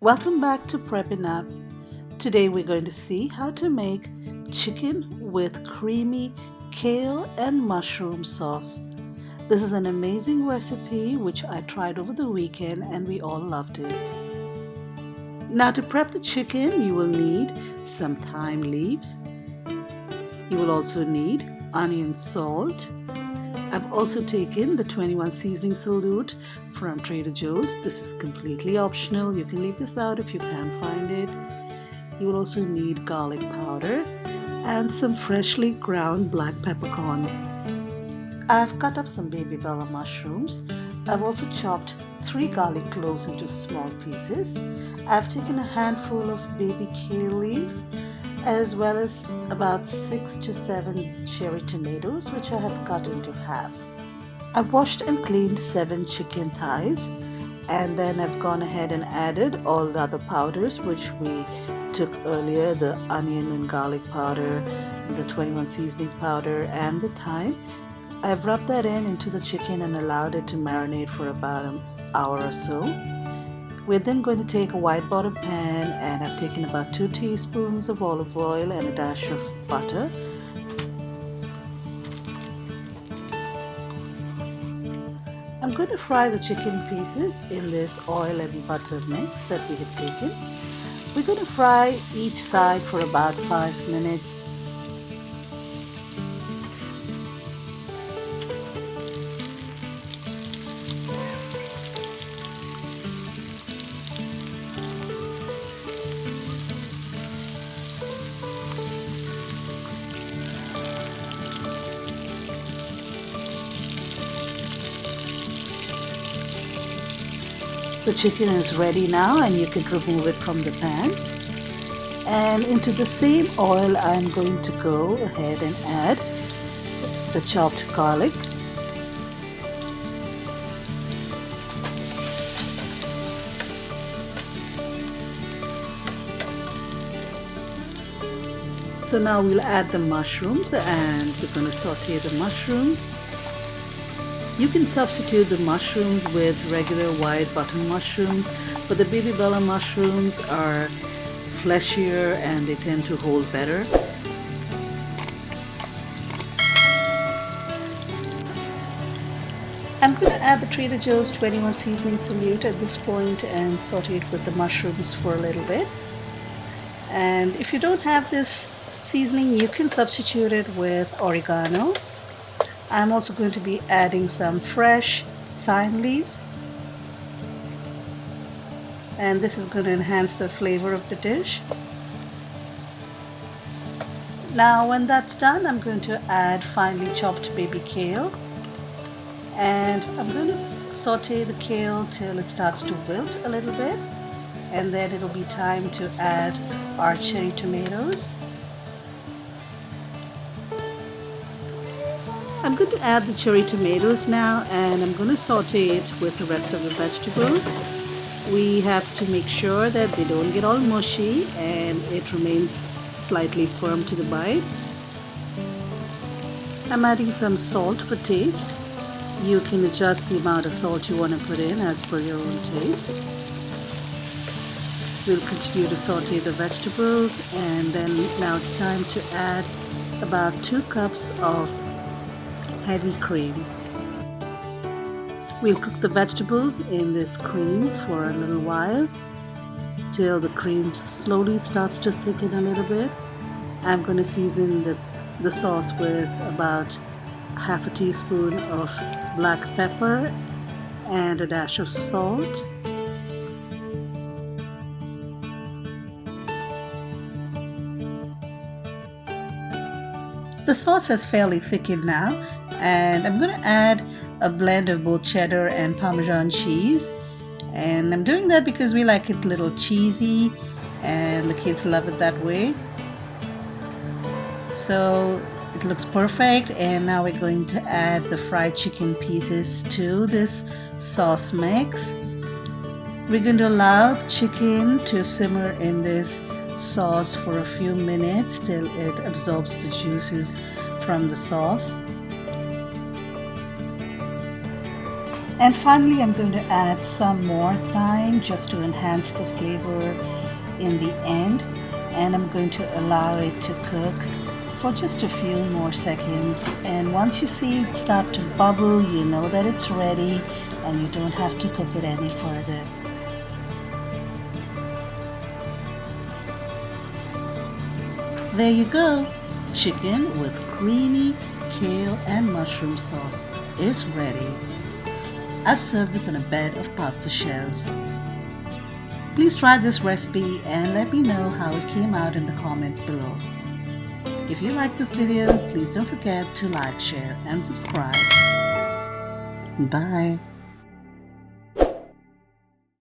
Welcome back to Prepping Up. Today we're going to see how to make chicken with creamy kale and mushroom sauce. This is an amazing recipe which I tried over the weekend and we all loved it. Now to prep the chicken, you will need some thyme leaves. You will also need onion salt. I've also taken the 21 seasoning salute from Trader Joe's. This is completely optional. You can leave this out if you can't find it. You will also need garlic powder and some freshly ground black peppercorns. I've cut up some baby bella mushrooms. I've also chopped 3 garlic cloves into small pieces. I've taken a handful of baby kale leaves, as well as about 6 to 7 cherry tomatoes, which I have cut into halves. I've washed and cleaned 7 chicken thighs, and then I've gone ahead and added all the other powders which we took earlier, the onion and garlic powder, the 21 seasoning powder, and the thyme. I've rubbed that into the chicken and allowed it to marinate for about an hour or so. We're then going to take a wide bottom pan, and I've taken about 2 teaspoons of olive oil and a dash of butter. I'm going to fry the chicken pieces in this oil and butter mix that we have taken. We're going to fry each side for about 5 minutes. The chicken is ready now, and you can remove it from the pan. And into the same oil, I'm going to go ahead and add the chopped garlic. So now we'll add the mushrooms, and we're going to saute the mushrooms. You can substitute the mushrooms with regular white button mushrooms, but the baby bella mushrooms are fleshier and they tend to hold better. I'm going to add the Trader Joe's 21 seasoning salute at this point and saute it with the mushrooms for a little bit. And if you don't have this seasoning, you can substitute it with oregano. I'm also going to be adding some fresh thyme leaves, and this is going to enhance the flavor of the dish. Now when that's done, I'm going to add finely chopped baby kale, and I'm going to saute the kale till it starts to wilt a little bit, and then it'll be time to add our cherry tomatoes. I'm going to add the cherry tomatoes now, and I'm going to saute it with the rest of the vegetables. We have to make sure that they don't get all mushy and it remains slightly firm to the bite. I'm adding some salt for taste. You can adjust the amount of salt you want to put in as per your own taste. We'll continue to saute the vegetables, and then now it's time to add about 2 cups of heavy cream. We'll cook the vegetables in this cream for a little while till the cream slowly starts to thicken a little bit. I'm going to season the sauce with about half a teaspoon of black pepper and a dash of salt. The sauce has fairly thickened now, and I'm going to add a blend of both cheddar and Parmesan cheese. And I'm doing that because we like it a little cheesy and the kids love it that way. So it looks perfect, and now we're going to add the fried chicken pieces to this sauce mix. We're going to allow the chicken to simmer in this sauce for a few minutes till it absorbs the juices from the sauce. And finally, I'm going to add some more thyme just to enhance the flavor in the end. And I'm going to allow it to cook for just a few more seconds. And once you see it start to bubble, you know that it's ready and you don't have to cook it any further. There you go. Chicken with creamy kale and mushroom sauce is ready. I've served this on a bed of pasta shells. Please try this recipe and let me know how it came out in the comments below. If you like this video, please don't forget to like, share, and subscribe. Bye.